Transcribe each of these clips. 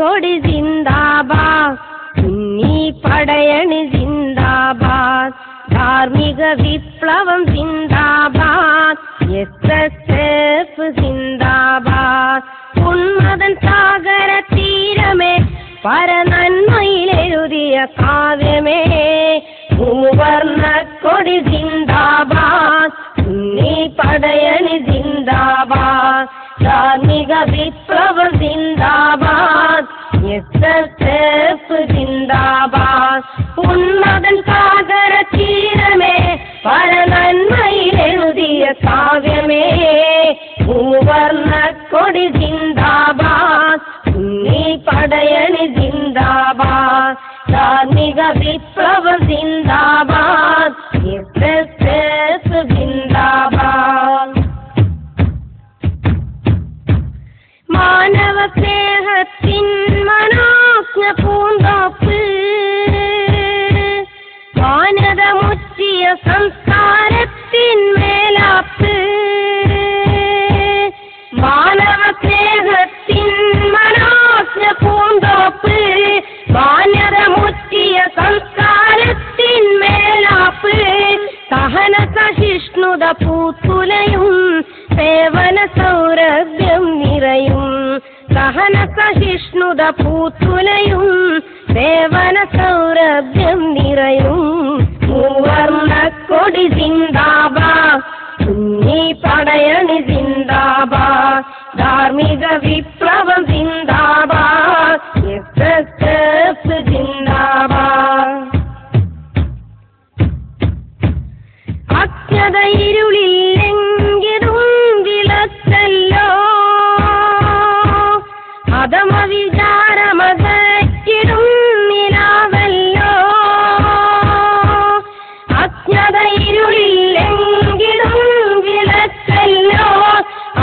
കൊടി ജിന്ദാബാദ്, സുന്നി പടയണി ജിന്ദാബാദ്, ധാർമ്മിക വിപ്ലവം ജിന്ദാബാദ്, SSF ജിന്ദാബാദ്, ഉന്മതൻ സാഗര തീരമേ പരനന്മയിലെഴുതിയ കാവ്യമേ, മൂവർണ്ണ കൊടി ജിന്ദാബാദ്, സുന്നി പടയണി ജിന്ദാബാദ്, ധാർമ്മിക വിപ്ലവം ജിന്ദാബാദ്, SSF ജിന്ദാബാദ്, ഉന്മതൻ സാഗര തീരമേ പരനന്മയിലെഴുതിയ കാവ്യമേ, മൂവർണ്ണ കൊടി ജിന്ദാബാദ്, സുന്നി പടയണി ജിന്ദാബാദ്, ധാർമ്മിക വിപ്ലവം ജിന്ദാബാദ്, SSF ജിന്ദാബാദ്. മാനവ സ്നേഹത്തിൻ മനോജ്ഞ പൂന്തോപ്പ്, മാനത മുറ്റിയ സംസ്കാരത്തിൻ മേലാപ്പ്, മാനവ സ്നേഹത്തിൻ മനോജ്ഞ പൂന്തോപ്പ്, മാന്യത മുറ്റിയ സംസ്കാരത്തിൻ മേലാപ്പ്, സഹന സഹിഷ്ണുത പൂത്തുലയും സേവന സൗരഭ്യം നിറയും, സഹന സഹിഷ്ണുത പൂത്തുലയും സേവന സൗരഭ്യം നിറയും, മൂവർണ്ണ കൊടി ജിന്ദാബാദ്, സുന്നി പടയണി ജിന്ദാബാദ്, ധാർമ്മിക വിപ്ലവം ജിന്ദാബാദ്, SSF ജിന്ദാബാദ്. അജ്ഞത ഇരുളില്ലെങ്കിലും വിളക്കല്ലോ, അധമ വിചാരമകറ്റിടും നിലാവല്ലോ, അജ്ഞത ഇരുളില്ലെങ്കിലും വിളക്കല്ലോ,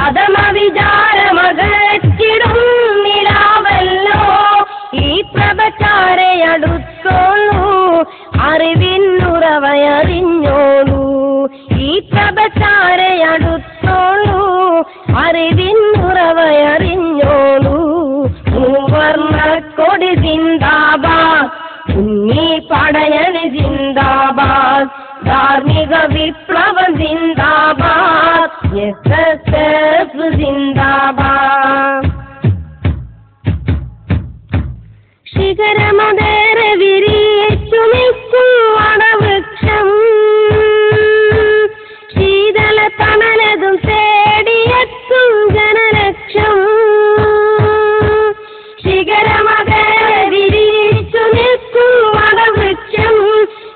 അധമ വിചാരമകറ്റിടും നിലാവല്ലോ, ഈ പ്രഭചാരയടുത്തോളൂ അറിവിന്നുറവയറിഞ്ഞോളൂ, ഈ പ്രഭചാരയടുത്തോളൂ അറിവിന്നുറവയറിഞ്ഞോളൂ, മൂവർണ്ണ കൊടി ജിന്ദാബാദ്, സുന്നി പടയണി ജിന്ദാബാദ്, ധാർമ്മിക വിപ്ലവം ജിന്ദാബാദ്, SSF ജിന്ദാബാദ്. ശിഖരമതേറെ വിരിയിച്ചു നിൽക്കും വടവൃക്ഷം, ശീതള തണലതും തേടിയെത്തും ജനലക്ഷം, ശിഖരമതേറെ വിരിയിച്ചു നിൽക്കും വടവൃക്ഷം,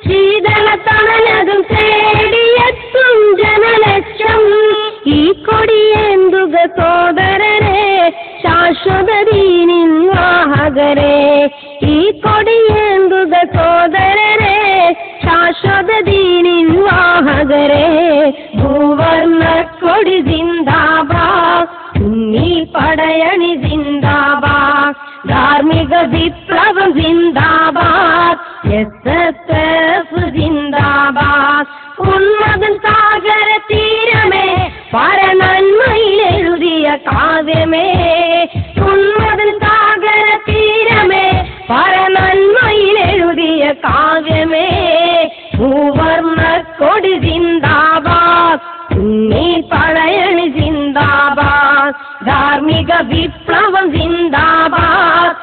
ശീതള തണലതും തേടിയെത്തും ജനലക്ഷം, ഈ കൊടിയേന്തുക സോദരരെ ശാശ്വത ദീനിൻ വാഹകരെ, ഈ കൊടിയേന്തുക സോദരരെ ശാശ്വത ദീനിൻ വാഹകരെ, മൂവർണ്ണ കൊടി ജിന്ദാബാദ്, സുന്നി പടയണി ജിന്ദാബാദ്, ധാർമ്മിക വിപ്ലവം ജിന്ദാബാദ്, SSF ജിന്ദാബാദ്, ഉന്മതൻ സാഗര തീരമേ പരനന്മയിലെഴുതിയ കാവ്യമേ, ഉന്മതൻ സാഗര തീരമേ പരനന്മയിലെഴുതിയ കാവ്യമേ, മൂവർണ്ണ കൊടി ജിന്ദാബാദ്, സുന്നി പടയണി ജിന്ദാബാദ്, ധാർമ്മിക വിപ്ലവം ജിന്ദാബാദ്,